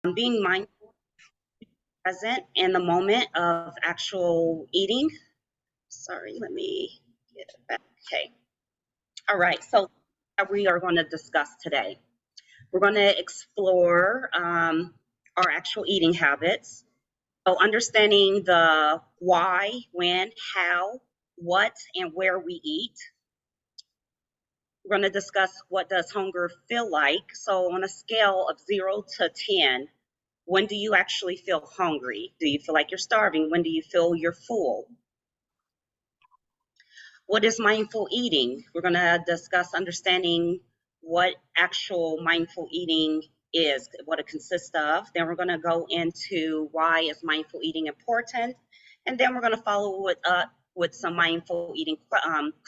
Being mindful, present in the moment of actual eating. Sorry, let me get it back. Okay. All right. So we are going to discuss today. We're going to explore our actual eating habits. So understanding the why, when, how, what, and where we eat. We're going to discuss what does hunger feel like. So on a scale of 0 to 10, when do you actually feel hungry? Do you feel like you're starving? When do you feel you're full? What is mindful eating? We're going to discuss understanding what actual mindful eating is, what it consists of. Then we're going to go into why is mindful eating important, and then we're going to follow it up with some mindful eating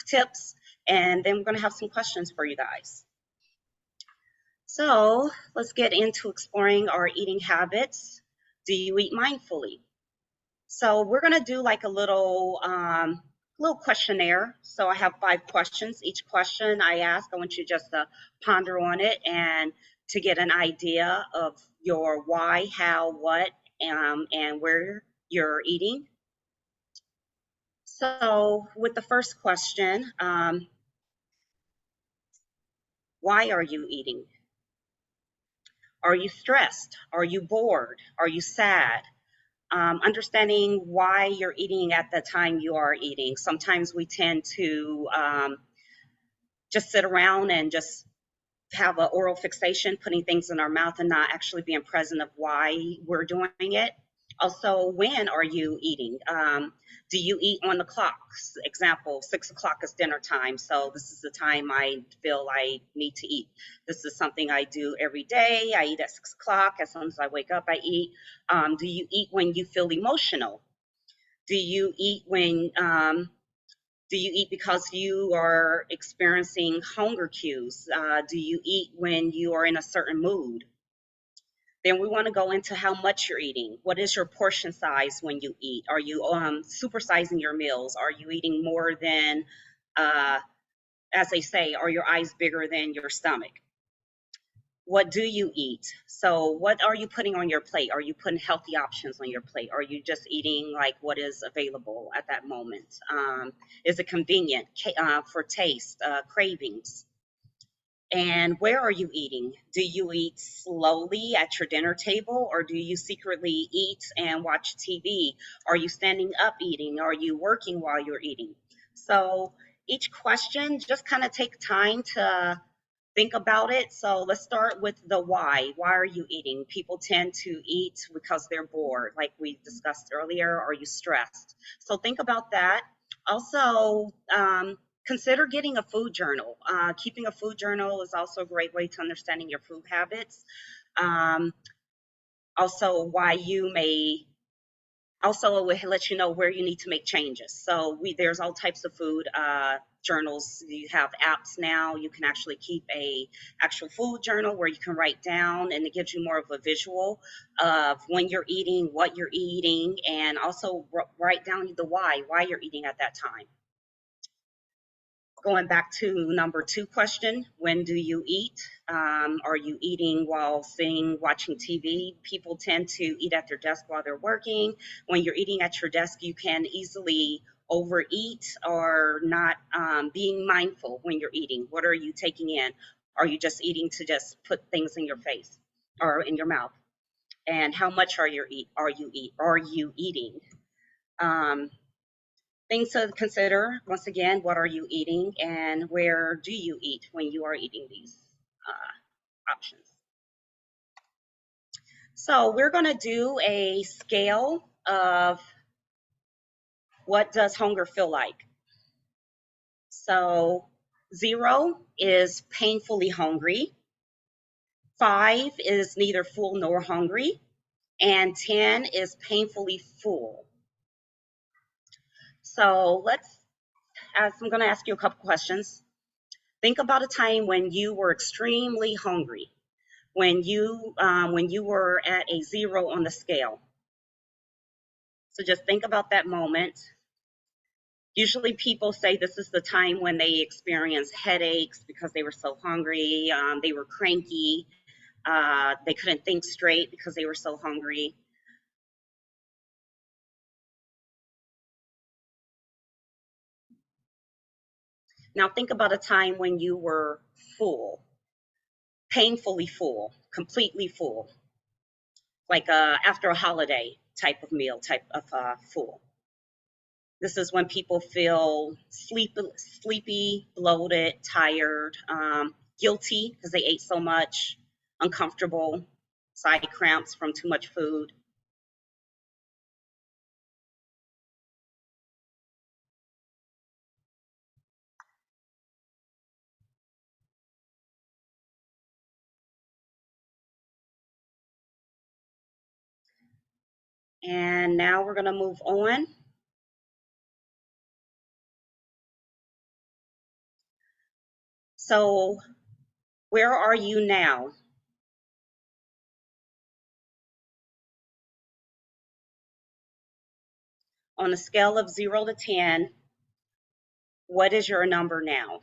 tips, and then we're going to have some questions for you guys. So let's get into exploring our eating habits. Do you eat mindfully? So we're going to do like a little questionnaire. So I have 5 questions. Each question I ask, I want you just to ponder on it and to get an idea of your why, how, what, and where you're eating. So with the first question, why are you eating? Are you stressed? Are you bored? Are you sad? Understanding why you're eating at the time you are eating. Sometimes we tend to just sit around and just have an oral fixation, putting things in our mouth and not actually being present of why we're doing it. Also, when are you eating? Do you eat on the clock? Example, 6 o'clock is dinner time, so this is the time I feel I need to eat. This is something I do every day. I eat at 6 o'clock. As soon as I wake up, I eat. Do you eat when you feel emotional? Do you eat do you eat because you are experiencing hunger cues? Do you eat when you are in a certain mood? Then we want to go into how much you're eating. What is your portion size when you eat? Are you supersizing your meals? Are you eating more than, uh, as they say, are your eyes bigger than your stomach? What do you eat? So what are you putting on your plate? Are you putting healthy options on your plate? Are you just eating like what is available at that moment? Is it convenient for taste, cravings? And where are you eating? Do you eat slowly at your dinner table, or do you secretly eat and watch TV? Are you standing up eating? Are you working while you're eating? So each question, just kind of take time to think about it. So let's start with the why. Why are you eating? People tend to eat because they're bored, like we discussed earlier. Are you stressed? So think about that. Also, consider getting a food journal. Keeping a food journal is also a great way to understanding your food habits. Um, Also, why you may also it will let you know where you need to make changes. So there's all types of food journals. You have apps now. You can actually keep a actual food journal where you can write down, and it gives you more of a visual of when you're eating, what you're eating, and also write down the why you're eating at that time. Going back to number 2 question, when do you eat? Are you eating while sitting, watching TV? People tend to eat at their desk while they're working. When you're eating at your desk, you can easily overeat or not being mindful when you're eating. What are you taking in? Are you just eating to just put things in your face or in your mouth? And how much are you eating? Um, Things to consider, once again, what are you eating and where do you eat when you are eating these options? So we're going to do a scale of what does hunger feel like. So 0 is painfully hungry, 5 is neither full nor hungry, and 10 is painfully full. So I'm going to ask you a couple questions. Think about a time when you were extremely hungry, when you were at a 0 on the scale. So just think about that moment. Usually people say this is the time when they experience headaches because they were so hungry, they were cranky. They couldn't think straight because they were so hungry. Now think about a time when you were full, painfully full, completely full, like after a holiday type of meal, type of full. This is when people feel sleepy, bloated, tired, guilty because they ate so much, uncomfortable, side cramps from too much food. And now we're going to move on. So, where are you now? On a scale of 0 to 10, what is your number now?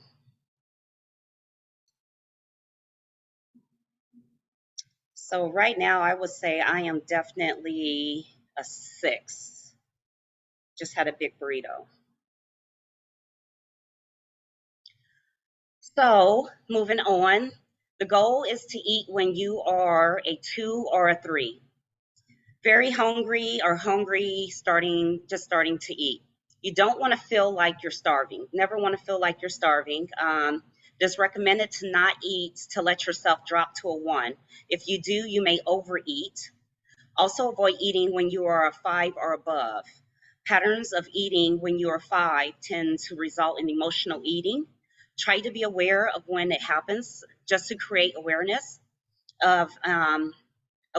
So, right now, I would say I am definitely a 6. Just had a big burrito. So, moving on, the goal is to eat when you are a 2 or a 3. Very hungry or hungry, just starting to eat. You don't want to feel like you're starving. Never want to feel like you're starving. It is recommended to not eat to let yourself drop to a 1. If you do, you may overeat. Also, avoid eating when you are a 5 or above. Patterns of eating when you are 5 tend to result in emotional eating. Try to be aware of when it happens, just to create awareness of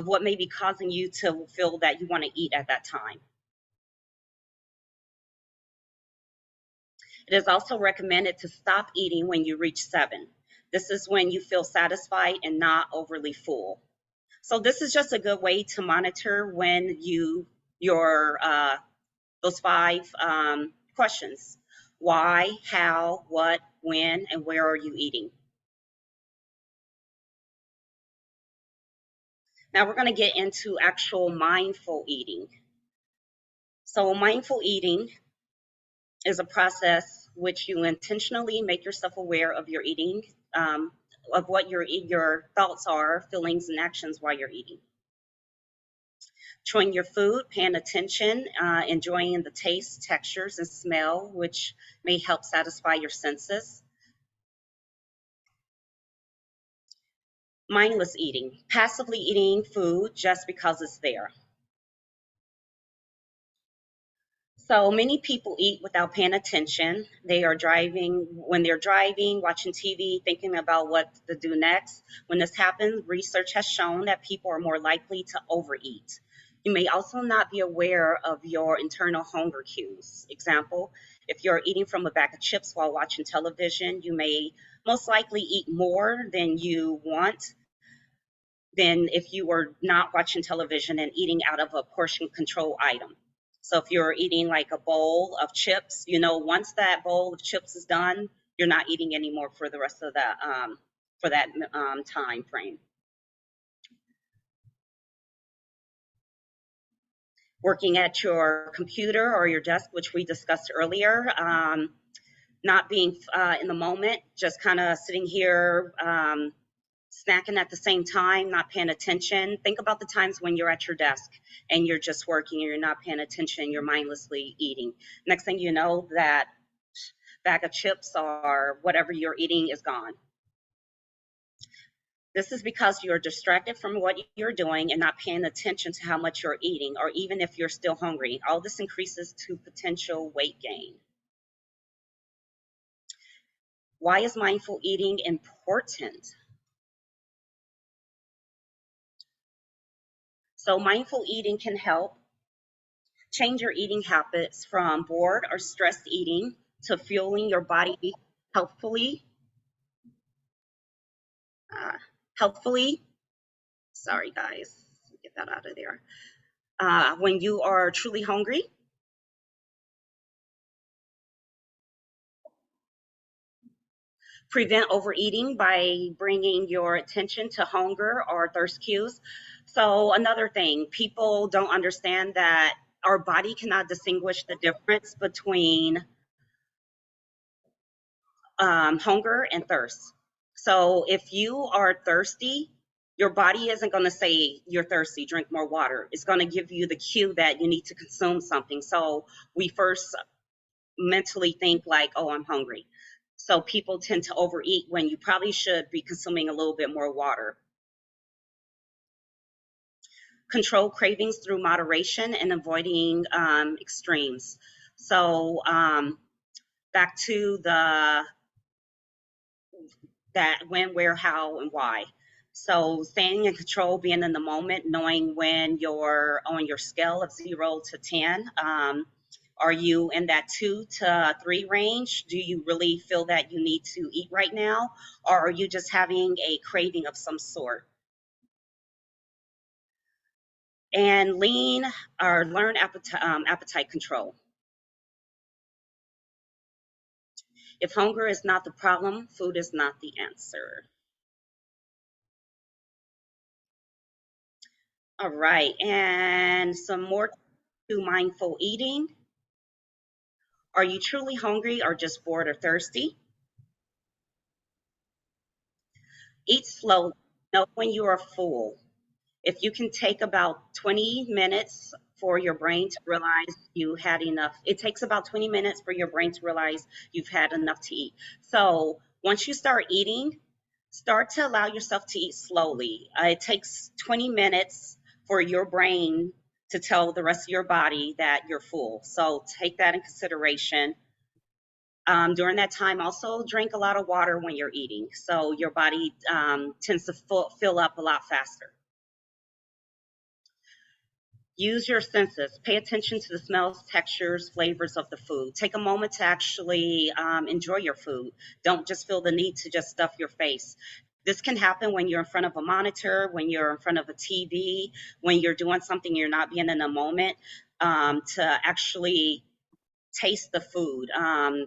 what may be causing you to feel that you want to eat at that time. It is also recommended to stop eating when you reach 7. This is when you feel satisfied and not overly full. So this is just a good way to monitor when your those 5 questions: why, how, what, when, and where are you eating? Now we're going to get into actual mindful eating. So mindful eating is a process which you intentionally make yourself aware of your eating, um, of what your thoughts are, feelings, and actions while you're eating. Chewing your food, paying attention, enjoying the taste, textures, and smell, which may help satisfy your senses. Mindless eating, passively eating food just because it's there. So many people eat without paying attention. They are driving, when they're driving, watching TV, thinking about what to do next. When this happens, research has shown that people are more likely to overeat. You may also not be aware of your internal hunger cues. Example, if you're eating from a bag of chips while watching television, you may most likely eat more than you want than if you were not watching television and eating out of a portion control item. So if you're eating like a bowl of chips, once that bowl of chips is done, you're not eating anymore for the rest of that time frame. Working at your computer or your desk, which we discussed earlier, not being in the moment, just kind of sitting here, snacking at the same time, not paying attention. Think about the times when you're at your desk and you're just working and you're not paying attention, you're mindlessly eating. Next thing you know, that bag of chips or whatever you're eating is gone. This is because you're distracted from what you're doing and not paying attention to how much you're eating, or even if you're still hungry. All this increases to potential weight gain. Why is mindful eating important? So mindful eating can help change your eating habits from bored or stressed eating to fueling your body healthfully. Uh, healthfully. Sorry, guys. Get that out of there. When you are truly hungry. Prevent overeating by bringing your attention to hunger or thirst cues. So, another thing, people don't understand that our body cannot distinguish the difference between hunger and thirst. So, if you are thirsty, your body isn't going to say you're thirsty, drink more water. It's going to give you the cue that you need to consume something. So, we first mentally think like, oh, I'm hungry. So people tend to overeat when you probably should be consuming a little bit more water. Control cravings through moderation and avoiding extremes. So back to the that when, where, how, and why. So staying in control, being in the moment, knowing when you're on your scale of 0 to 10. Are you in that 2 to 3 range? Do you really feel that you need to eat right now? Or are you just having a craving of some sort? And lean or learn appetite control. If hunger is not the problem, food is not the answer. All right, and some more to mindful eating. Are you truly hungry or just bored or thirsty? Eat slowly. Know when you are full. If you can take about 20 minutes for your brain to realize you had enough, it takes about 20 minutes for your brain to realize you've had enough to eat. So once you start eating, start to allow yourself to eat slowly. It takes 20 minutes for your brain to tell the rest of your body that you're full. So take that in consideration. During that time, also drink a lot of water when you're eating. So your body tends to fill up a lot faster. Use your senses. Pay attention to the smells, textures, flavors of the food. Take a moment to actually enjoy your food. Don't just feel the need to just stuff your face. This can happen when you're in front of a monitor, when you're in front of a TV, when you're doing something you're not being in a moment, to actually taste the food,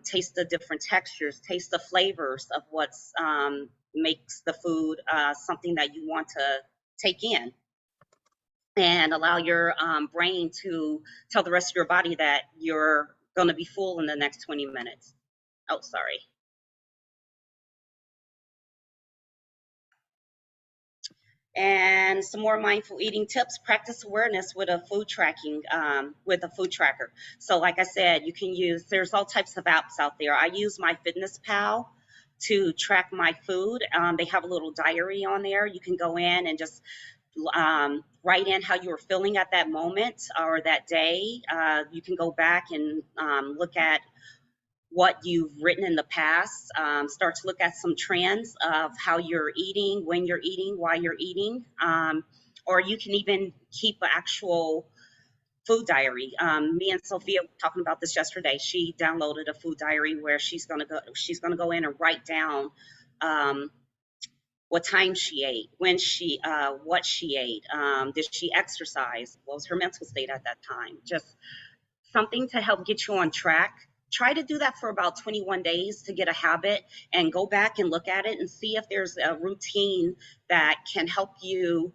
taste the different textures, taste the flavors of what's makes the food something that you want to take in, and allow your brain to tell the rest of your body that you're going to be full in the next 20 minutes. Oh, sorry. And some more mindful eating tips. Practice awareness with a food tracking, with a food tracker. So like I said, you can use, there's all types of apps out there. I use MyFitnessPal to track my food. They have a little diary on there. You can go in and just write in how you were feeling at that moment or that day. You can go back and look at what you've written in the past, start to look at some trends of how you're eating, when you're eating, why you're eating, or you can even keep an actual food diary. Me and Sophia were talking about this yesterday. She downloaded a food diary where she's gonna go in and write down what time she ate, when she, what she ate, did she exercise, what was her mental state at that time, just something to help get you on track. Try to do that for about 21 days to get a habit, and go back and look at it and see if there's a routine that can help you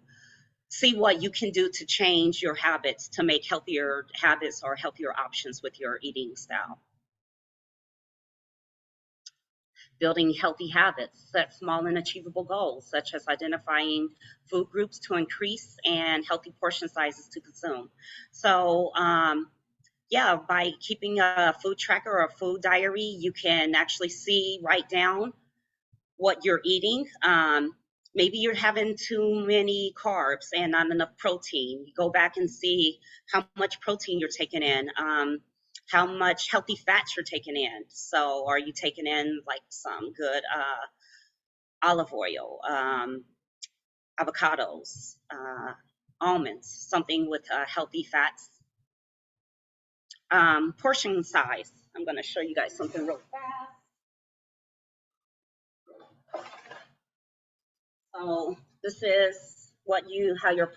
see what you can do to change your habits to make healthier habits or healthier options with your eating style. Building healthy habits, set small and achievable goals, such as identifying food groups to increase and healthy portion sizes to consume. So, yeah, by keeping a food tracker or a food diary, you can actually see, write down what you're eating. Maybe you're having too many carbs and not enough protein. You go back and see how much protein you're taking in, how much healthy fats you're taking in. So, are you taking in like some good olive oil, avocados, almonds, something with healthy fats? Portion size. I'm going to show you guys something real fast. So this is how your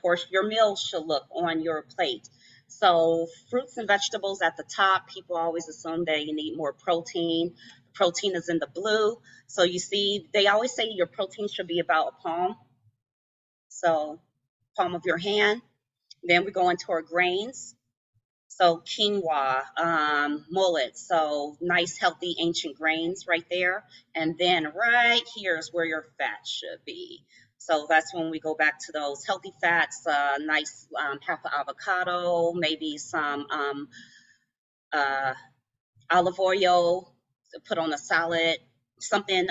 meal should look on your plate. So fruits and vegetables at the top. People always assume that you need more protein. protein is in the blue. So you see, they always say your protein should be about a palm. So palm of your hand. Then we go into our grains. So quinoa, mullet, so nice, healthy, ancient grains right there. And then right here is where your fat should be. So that's when we go back to those healthy fats, nice half an avocado, maybe some uh, olive oil to put on a salad, something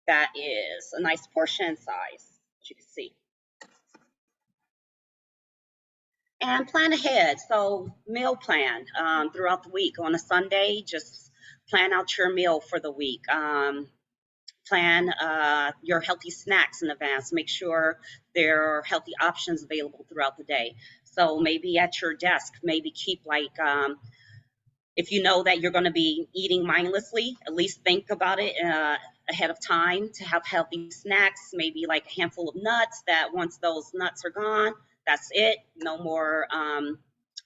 that is a nice portion size, as you can see. And plan ahead. So meal plan throughout the week. On a Sunday, just plan out your meal for the week. Plan your healthy snacks in advance. Make sure there are healthy options available throughout the day. So maybe at your desk, maybe keep like, if you know that you're going to be eating mindlessly, at least think about it ahead of time to have healthy snacks, maybe like a handful of nuts that once those nuts are gone, that's it, no more,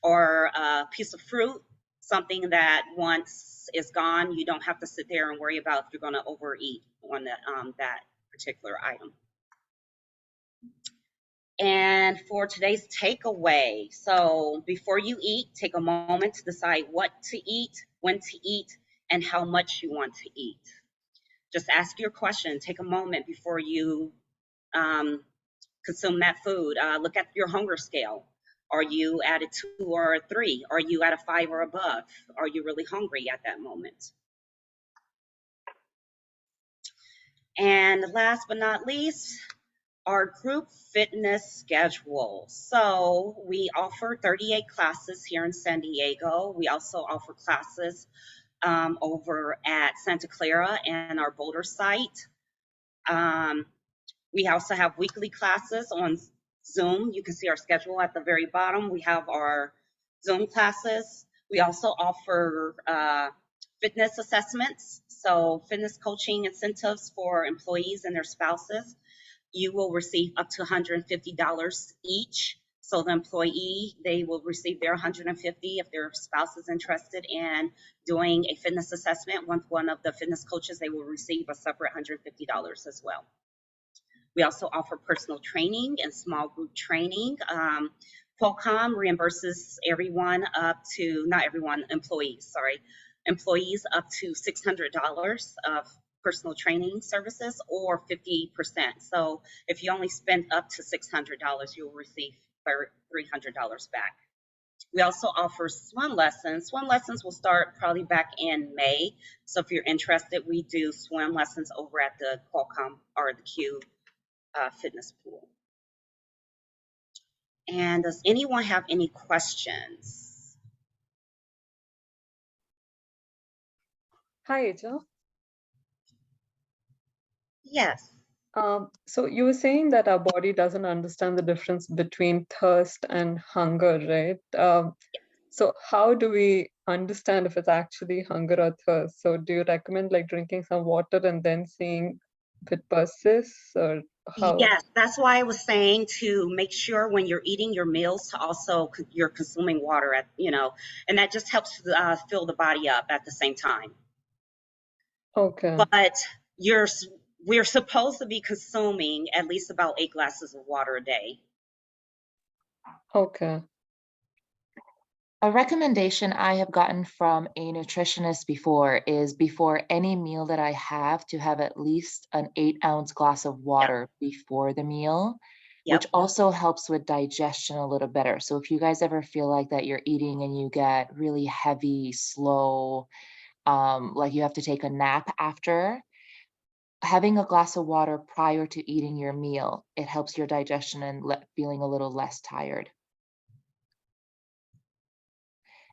or a piece of fruit, something that once is gone, you don't have to sit there and worry about if you're going to overeat on that particular item. And for today's takeaway, so before you eat, take a moment to decide what to eat, when to eat, and how much you want to eat. Just ask your question. Take a moment before you consume that food. Look at your hunger scale. Are you at a 2 or a 3? Are you at a 5 or above? Are you really hungry at that moment? And last but not least, our group fitness schedule. So we offer 38 classes here in San Diego. We also offer classes over at Santa Clara and our Boulder site. We also have weekly classes on Zoom. You can see our schedule at the very bottom. We have our Zoom classes. We also offer fitness assessments, so fitness coaching incentives for employees and their spouses. You will receive up to $150 each. So the employee, they will receive their $150. If their spouse is interested in doing a fitness assessment with one of the fitness coaches, they will receive a separate $150 as well. We also offer personal training and small group training. Qualcomm reimburses everyone up to, not everyone, employees, sorry, employees up to $600 of personal training services or 50%. So if you only spend up to $600, you'll receive $300 back. We also offer swim lessons. Swim lessons will start probably back in May. So if you're interested, we do swim lessons over at the Qualcomm or the Q fitness pool. And does anyone have any questions? Hi, Aja. Yes. So you were saying that our body doesn't understand the difference between thirst and hunger, right? So how do we understand if it's actually hunger or thirst? So do you recommend like drinking some water and then seeing if it persists, or how? Yes, that's why I was saying to make sure when you're eating your meals to also you're consuming water at, and that just helps fill the body up at the same time. Okay. But we're supposed to be consuming at least about 8 glasses of water a day. Okay. A recommendation I have gotten from a nutritionist before is before any meal that I have to have at least an 8-ounce glass of water before the meal, Yep. which also helps with digestion a little better. So if you guys ever feel like that you're eating and you get really heavy, slow, like you have to take a nap after, having a glass of water prior to eating your meal, it helps your digestion and feeling a little less tired.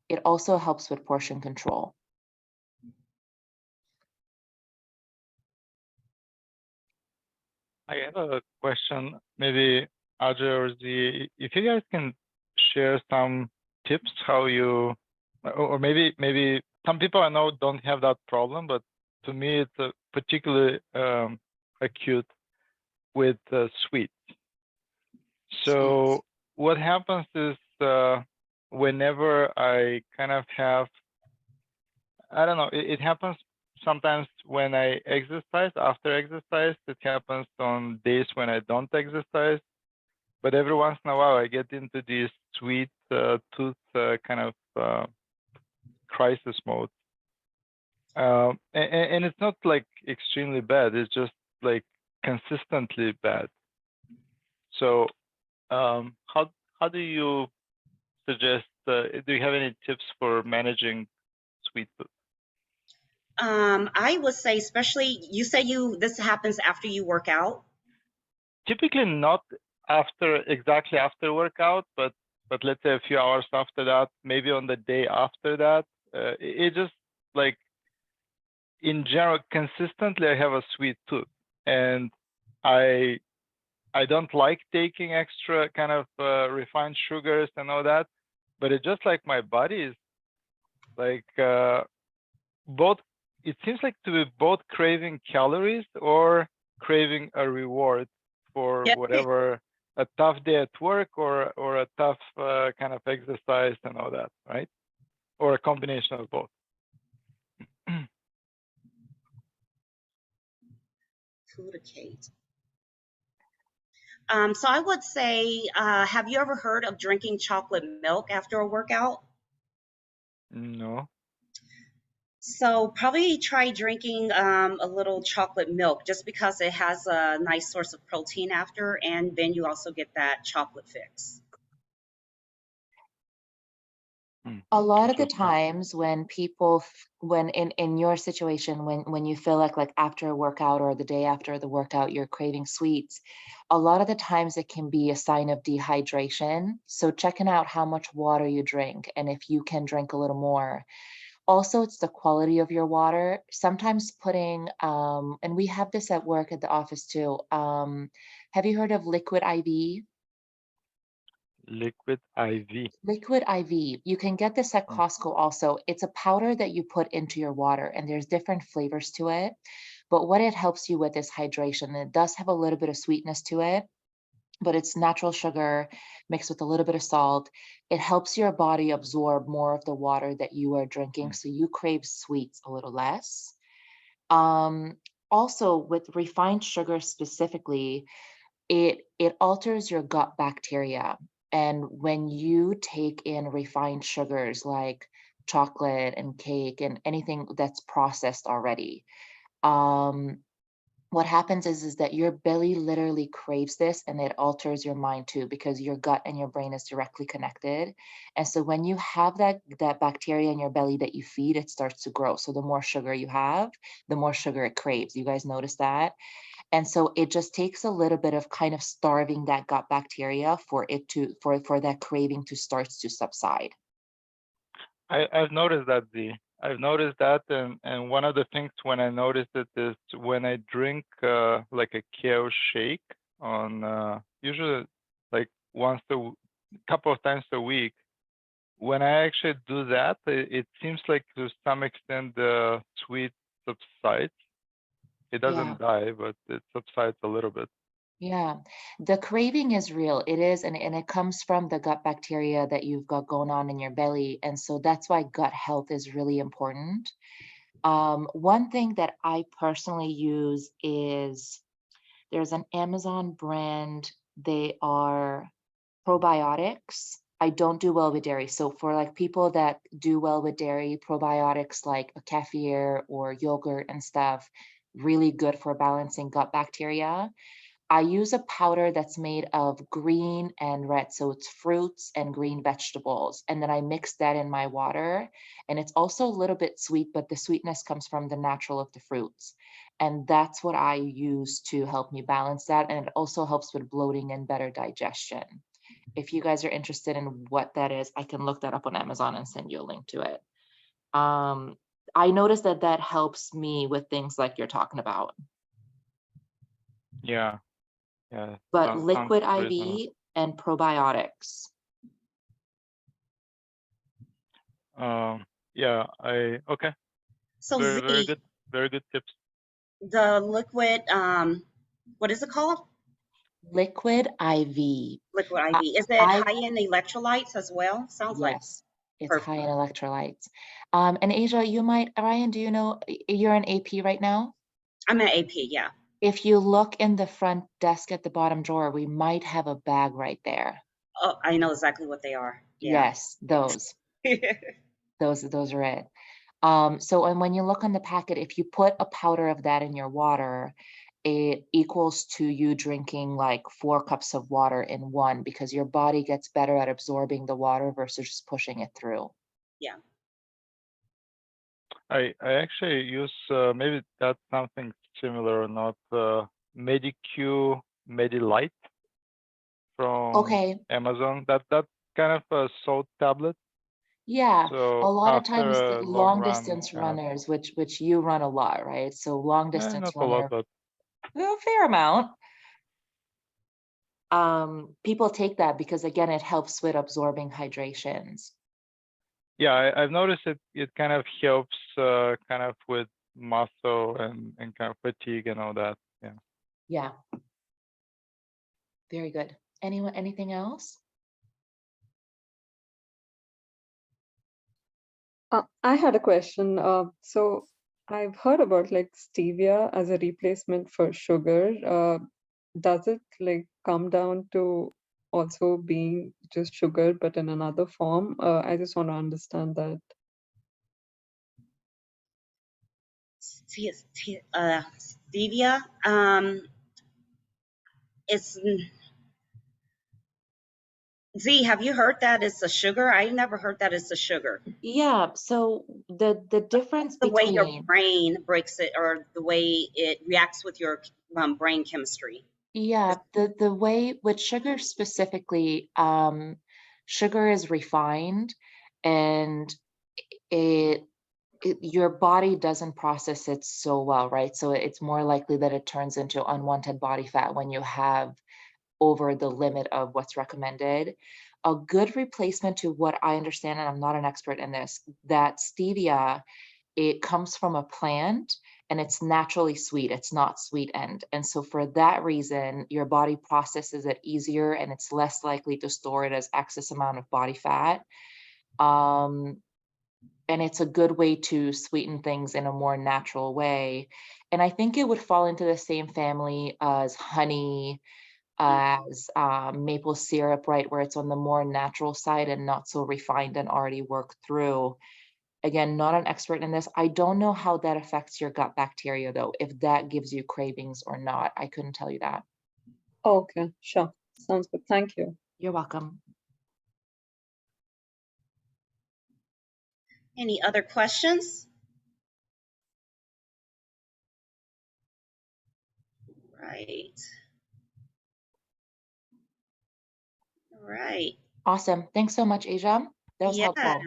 It also helps with portion control. I have a question, maybe Audrey or Z, if you guys can share some tips how you, or maybe some people I know don't have that problem, but to me it's particularly acute with sweets. So what happens is whenever I kind of have I don't know. It happens sometimes when I exercise. After exercise, it happens on days when I don't exercise. But every once in a while, I get into these sweet tooth kind of crisis mode. And it's not like extremely bad. It's just like consistently bad. So how do you suggest? Do you have any tips for managing sweet tooth? I would say, especially you say this happens after you work out. Typically not exactly after workout, but let's say a few hours after that, maybe on the day after that. It just like in general, consistently, I have a sweet tooth, and I don't like taking extra kind of refined sugars and all that, but it's just like my body is like both. It seems like to be both craving calories or craving a reward for Yeah. whatever, a tough day at work or a tough kind of exercise and all that, right? Or a combination of both. Fudicate. So I would say, have you ever heard of drinking chocolate milk after a workout? No. So probably try drinking a little chocolate milk just because it has a nice source of protein after, and then you also get that chocolate fix. A lot of the Interesting. times when people, when in your situation, when you feel like after a workout or the day after the workout, you're craving sweets, a lot of the times it can be a sign of dehydration. So checking out how much water you drink and if you can drink a little more. Also, it's the quality of your water. Sometimes putting, and we have this at work at the office too. Have you heard of liquid IV? Liquid IV. Liquid IV. You can get this at Costco also. It's a powder that you put into your water, and there's different flavors to it. But what it helps you with is hydration. It does have a little bit of sweetness to it, but it's natural sugar mixed with a little bit of salt. It helps your body absorb more of the water that you are drinking, so you crave sweets a little less. Also, with refined sugar specifically, it alters your gut bacteria. And when you take in refined sugars like chocolate and cake and anything that's processed already, what happens is that your belly literally craves this, and it alters your mind too, because your gut and your brain is directly connected. And so when you have that bacteria in your belly that you feed, it starts to grow. So the more sugar you have, the more sugar it craves. You guys notice that? And so it just takes a little bit of kind of starving that gut bacteria for it to for that craving to start to subside. I've noticed that, Z. I've noticed that, and one of the things when I noticed it is when I drink like a kale shake on usually like couple of times a week. When I actually do that, it seems like to some extent the sweet subsides. It Yeah. doesn't die, but it subsides a little bit. Yeah, the craving is real. It is, and it comes from the gut bacteria that you've got going on in your belly. And so that's why gut health is really important. One thing that I personally use is there's an Amazon brand. They are probiotics. I don't do well with dairy. So for like people that do well with dairy, probiotics like a kefir or yogurt and stuff, really good for balancing gut bacteria. I use a powder that's made of green and red. So it's fruits and green vegetables. And then I mix that in my water. And it's also a little bit sweet, but the sweetness comes from the natural of the fruits. And that's what I use to help me balance that. And it also helps with bloating and better digestion. If you guys are interested in what that is, I can look that up on Amazon and send you a link to it. I noticed that helps me with things like you're talking about. Yeah. Yeah. But Sounds liquid reasonable. IV and probiotics. Yeah, okay. So Very, Z, very good. Very good tips. the liquid, what is it called? Liquid IV. Liquid IV. Is it I high in electrolytes as well? Sounds like. Yes, It's high in electrolytes. And Asia, Ryan, do you know, you're an AP right now? I'm an AP, yeah. If you look in the front desk at the bottom drawer, we might have a bag right there. Oh, I know exactly what they are. Yeah. Yes, those are it. So, and when you look on the packet, if you put a powder of that in your water, it equals to you drinking like 4 cups of water in one, because your body gets better at absorbing the water versus just pushing it through. Yeah. I actually use maybe that's something similar or not, Medicue Medilite from Okay. Amazon. That's kind of a salt tablet. Yeah, So a lot of after times a long long run, distance kind of, runners, which you run a lot, right? So long distance not a lot, runner, but a fair amount. People take that because again, it helps with absorbing hydrations. yeah, I've noticed it kind of helps kind of with muscle and kind of fatigue and all that. Yeah. Yeah. Very good. Anything else? I had a question. So I've heard about like stevia as a replacement for sugar. Does it like come down to also being just sugar, but in another form? I just want to understand that. Stevia. It's Z. Have you heard that it's a sugar? I never heard that it's a sugar. Yeah, so the difference The way your between, brain breaks it, or the way it reacts with your brain chemistry. yeah, the way with sugar specifically, sugar is refined and your body doesn't process it so well, right? So it's more likely that it turns into unwanted body fat when you have over the limit of what's recommended. A good replacement, to what I understand, and I'm not an expert in this, that stevia, it comes from a plant and it's naturally sweet. It's not sweetened. And so for that reason, your body processes it easier and it's less likely to store it as excess amount of body fat. And it's a good way to sweeten things in a more natural way. And I think it would fall into the same family as honey, as maple syrup, right, where it's on the more natural side and not so refined and already worked through. Again, not an expert in this. I don't know how that affects your gut bacteria, though, if that gives you cravings or not. I couldn't tell you that. Okay, sure. Sounds good. Thank you. You're welcome. Any other questions? Right. All right. Awesome. Thanks so much, Asia. That was Yeah. helpful.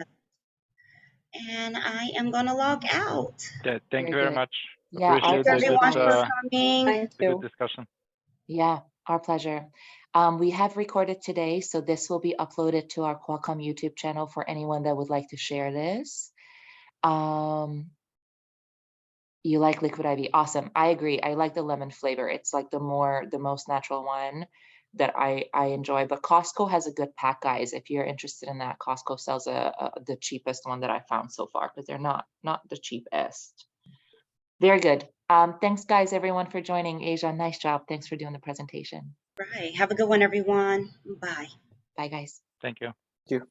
And I am going to log out. Yeah, thank Very you very good. much. Yeah, our Appreciate Thank you, the pleasure, everyone, good, for guys. coming. Thank the good you. discussion. Yeah, our pleasure. We have recorded today, so this will be uploaded to our Qualcomm YouTube channel for anyone that would like to share this. You like liquid IV? Awesome. I agree. I like the lemon flavor. It's like the most natural one that I enjoy. But Costco has a good pack, guys. If you're interested in that, Costco sells the cheapest one that I found so far, because they're not the cheapest. Very good. Thanks, guys, everyone, for joining. Asia, nice job. Thanks for doing the presentation. Right. Have a good one, everyone. Bye. Bye, guys. Thank you. Thank you.